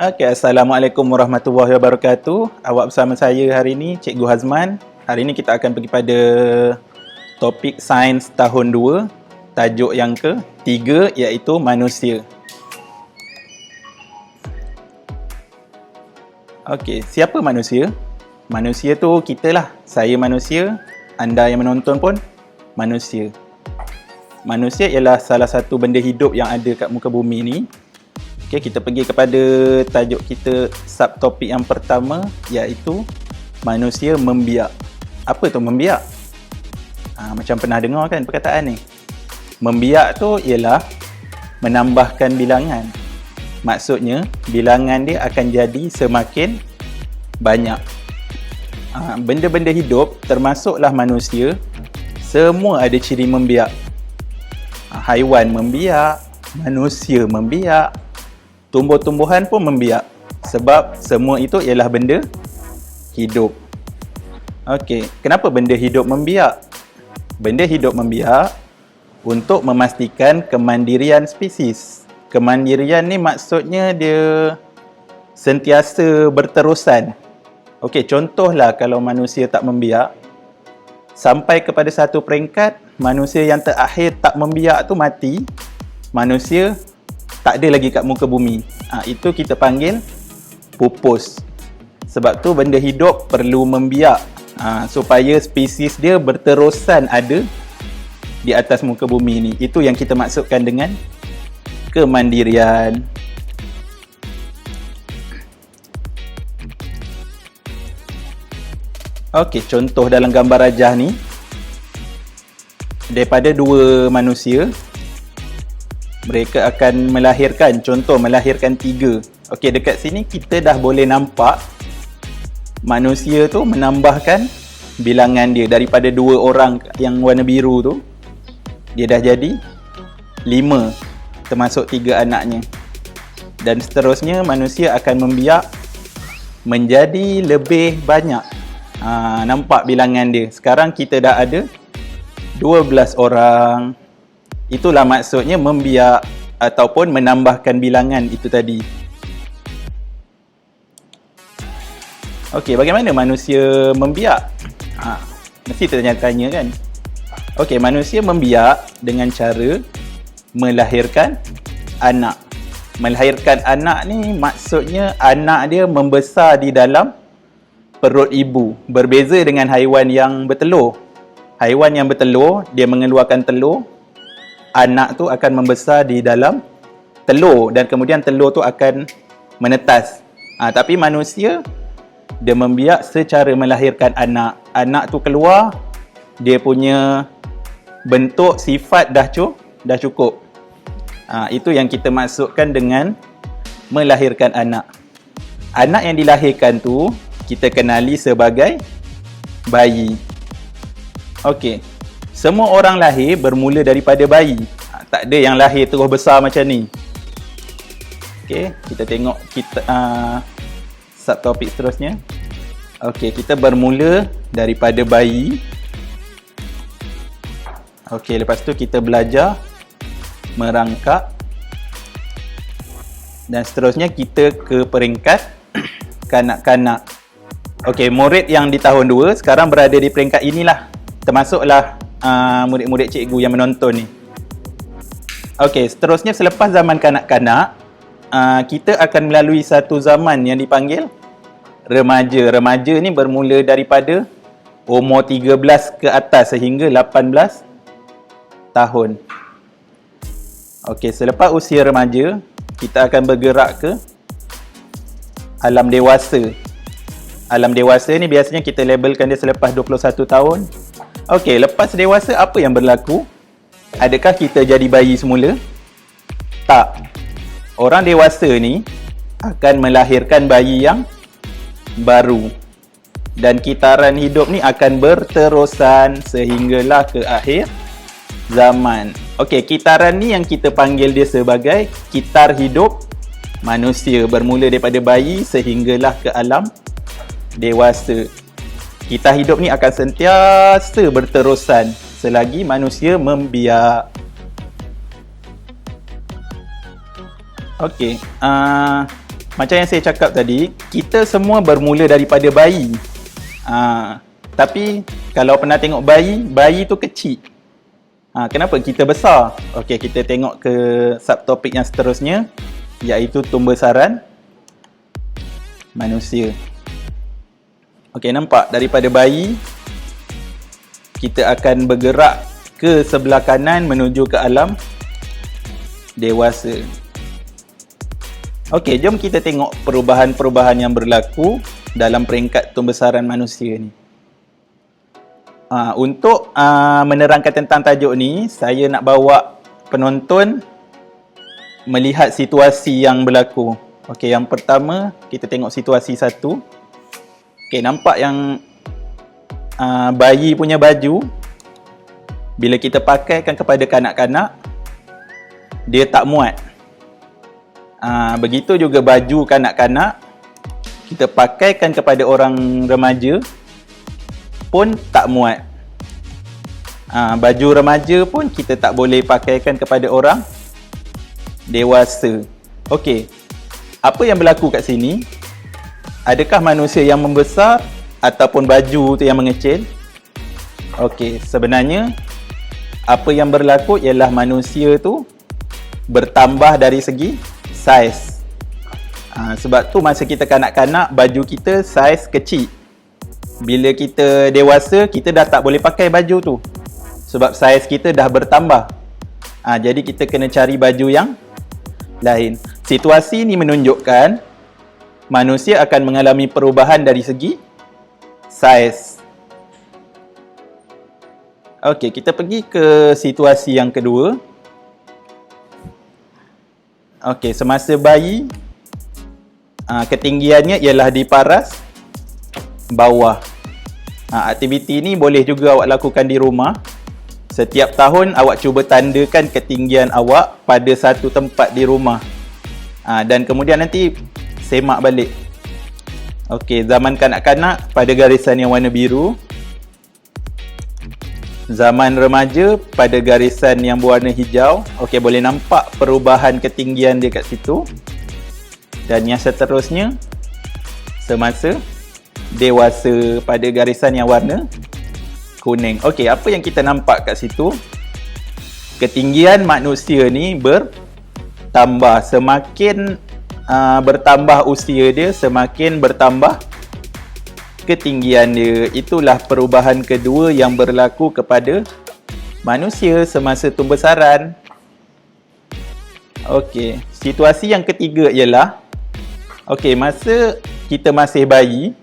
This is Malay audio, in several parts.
Okay, Assalamualaikum warahmatullahi wabarakatuh. Awak bersama saya hari ini, Cikgu Hazman. Hari ini kita akan pergi pada topik sains tahun 2, tajuk yang ke-3 iaitu manusia. Okey, siapa manusia? Manusia tu kita lah. Saya manusia, anda yang menonton pun manusia. Manusia ialah salah satu benda hidup yang ada kat muka bumi ni. Okey, kita pergi kepada tajuk kita, subtopik yang pertama iaitu manusia membiak. Apa tu membiak? Macam pernah dengar kan perkataan ni. Membiak tu ialah menambahkan bilangan. Maksudnya bilangan dia akan jadi semakin banyak. Benda-benda hidup termasuklah manusia, semua ada ciri membiak. Haiwan membiak, manusia membiak, tumbuh-tumbuhan pun membiak. Sebab semua itu ialah benda hidup. Okey, kenapa benda hidup membiak? Benda hidup membiak untuk memastikan kemandirian spesies. Kemandirian ni maksudnya dia sentiasa berterusan. Okey, contohlah kalau manusia tak membiak, sampai kepada satu peringkat, manusia yang terakhir tak membiak tu mati, manusia tak ada lagi kat muka bumi. Itu kita panggil pupus. Sebab tu benda hidup perlu membiak supaya spesies dia berterusan ada di atas muka bumi ni. Itu yang kita maksudkan dengan kemandirian. Okey, contoh dalam gambar rajah ni, daripada dua manusia, mereka akan melahirkan, contoh melahirkan 3. Okey, dekat sini kita dah boleh nampak manusia tu menambahkan bilangan dia. Daripada 2 orang yang warna biru tu, dia dah jadi 5, termasuk 3 anaknya. Dan seterusnya manusia akan membiak menjadi lebih banyak. Nampak bilangan dia. Sekarang kita dah ada 12 orang. Itulah maksudnya membiak ataupun menambahkan bilangan itu tadi. Okey, bagaimana manusia membiak? Mesti tertanya-tanya kan? Okey, manusia membiak dengan cara melahirkan anak. Melahirkan anak ni maksudnya anak dia membesar di dalam perut ibu. Berbeza dengan haiwan yang bertelur. Haiwan yang bertelur, dia mengeluarkan telur, anak tu akan membesar di dalam telur dan kemudian telur tu akan menetas. Tapi manusia, dia membiak secara melahirkan anak. Anak tu keluar, dia punya bentuk sifat dah cukup. Itu yang kita maksudkan dengan melahirkan anak. Anak yang dilahirkan tu kita kenali sebagai bayi. Okey, semua orang lahir bermula daripada bayi. Tak ada yang lahir terus besar macam ni. Okey, kita tengok subtopik seterusnya. Okey, kita bermula daripada bayi. Okey, lepas tu kita belajar merangkak dan seterusnya kita ke peringkat kanak-kanak. Okey, murid yang di tahun 2 sekarang berada di peringkat inilah. Termasuklah murid-murid cikgu yang menonton ni. Okey, seterusnya selepas zaman kanak-kanak, kita akan melalui satu zaman yang dipanggil remaja. Remaja ni bermula daripada umur 13 ke atas sehingga 18 tahun. Okey, selepas usia remaja, kita akan bergerak ke alam dewasa. Alam dewasa ni biasanya kita labelkan dia selepas 21 tahun. Okey, lepas dewasa apa yang berlaku? Adakah kita jadi bayi semula? Tak. Orang dewasa ni akan melahirkan bayi yang baru. Dan kitaran hidup ni akan berterusan sehinggalah ke akhir zaman. Okey, kitaran ni yang kita panggil dia sebagai kitar hidup manusia. Bermula daripada bayi sehinggalah ke alam dewasa. Kitar hidup ni akan sentiasa berterusan selagi manusia membiak. Okey, Macam yang saya cakap tadi, kita semua bermula daripada bayi. Tapi kalau pernah tengok bayi tu kecil. Kenapa kita besar? Okey, kita tengok ke subtopik yang seterusnya, iaitu pembesaran manusia. Okey, nampak daripada bayi kita akan bergerak ke sebelah kanan menuju ke alam dewasa. Okey, jom kita tengok perubahan-perubahan yang berlaku dalam peringkat pembesaran manusia ni. Untuk menerangkan tentang tajuk ni, saya nak bawa penonton melihat situasi yang berlaku. Okey, yang pertama kita tengok situasi satu. Okey, nampak yang bayi punya baju bila kita pakaikan kepada kanak-kanak, dia tak muat. Begitu juga baju kanak-kanak kita pakaikan kepada orang remaja pun tak muat. Baju remaja pun kita tak boleh pakaikan kepada orang dewasa. Okey, apa yang berlaku kat sini? Adakah manusia yang membesar ataupun baju tu yang mengecil? Okey, sebenarnya apa yang berlaku ialah manusia tu bertambah dari segi saiz. Sebab tu masa kita kanak-kanak, baju kita saiz kecil. Bila kita dewasa, kita dah tak boleh pakai baju tu sebab saiz kita dah bertambah. Jadi kita kena cari baju yang lain. Situasi ni menunjukkan manusia akan mengalami perubahan dari segi saiz. Okey, kita pergi ke situasi yang kedua. Okey, semasa bayi, ketinggiannya ialah di paras bawah. Aktiviti ni boleh juga awak lakukan di rumah. Setiap tahun awak cuba tandakan ketinggian awak pada satu tempat di rumah. Dan kemudian nanti semak balik. Okey, zaman kanak-kanak pada garisan yang warna biru. Zaman remaja pada garisan yang berwarna hijau. Okey, boleh nampak perubahan ketinggian dia kat situ. Dan yang seterusnya semasa dewasa pada garisan yang warna kuning. Okey, apa yang kita nampak kat situ? Ketinggian manusia ni bertambah. Semakin bertambah usia dia, semakin bertambah ketinggian dia. Itulah perubahan kedua yang berlaku kepada manusia semasa pembesaran. Okey, situasi yang ketiga ialah masa kita masih bayi,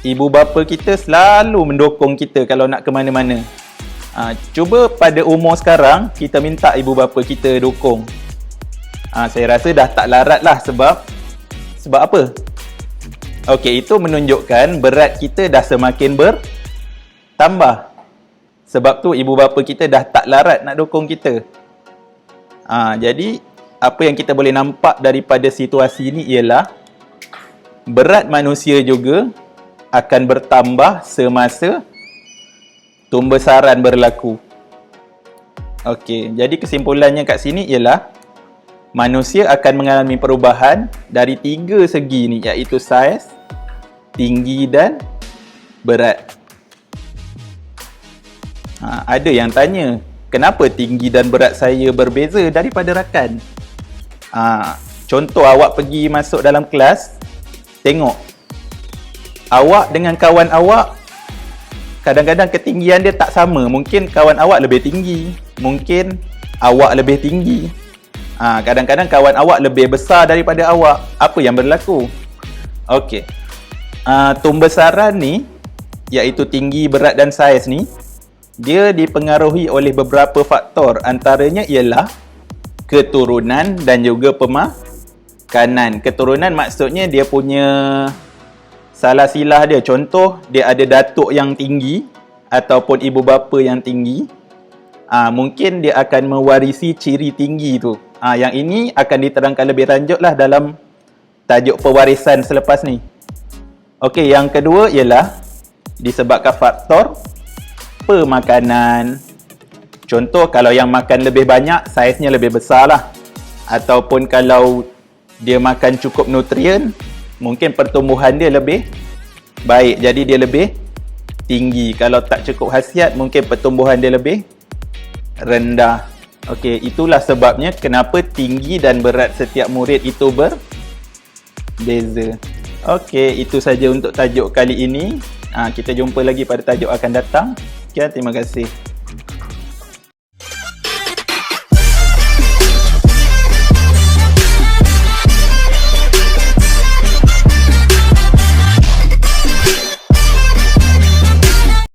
ibu bapa kita selalu mendukung kita kalau nak ke mana-mana. Cuba pada umur sekarang, kita minta ibu bapa kita dukung. Saya rasa dah tak larat lah sebab apa? Okey, itu menunjukkan berat kita dah semakin bertambah. Sebab tu ibu bapa kita dah tak larat nak dukung kita. Jadi, apa yang kita boleh nampak daripada situasi ini ialah berat manusia juga akan bertambah semasa pembesaran berlaku. Okey, jadi kesimpulannya kat sini ialah manusia akan mengalami perubahan dari tiga segi ni, iaitu saiz, tinggi dan berat. Ada yang tanya, kenapa tinggi dan berat saya berbeza daripada rakan? Contoh, awak pergi masuk dalam kelas, tengok awak dengan kawan awak, kadang-kadang ketinggian dia tak sama. Mungkin kawan awak lebih tinggi, mungkin awak lebih tinggi. Kadang-kadang kawan awak lebih besar daripada awak. Apa yang berlaku? Okey, pembesaran ni, iaitu tinggi, berat dan saiz ni, dia dipengaruhi oleh beberapa faktor. Antaranya ialah keturunan dan juga pemakanan. Keturunan maksudnya dia punya salah silah dia. Contoh, dia ada datuk yang tinggi ataupun ibu bapa yang tinggi. Mungkin dia akan mewarisi ciri tinggi tu. Yang ini akan diterangkan lebih lanjut lah dalam tajuk pewarisan selepas ni. Okey, yang kedua ialah disebabkan faktor pemakanan. Contoh, kalau yang makan lebih banyak, saiznya lebih besar lah. Ataupun kalau dia makan cukup nutrien, mungkin pertumbuhan dia lebih baik, jadi dia lebih tinggi. Kalau tak cukup khasiat, mungkin pertumbuhan dia lebih rendah. Okey, itulah sebabnya kenapa tinggi dan berat setiap murid itu berbeza. Okey, itu saja untuk tajuk kali ini. Kita jumpa lagi pada tajuk akan datang. Sekian, terima kasih.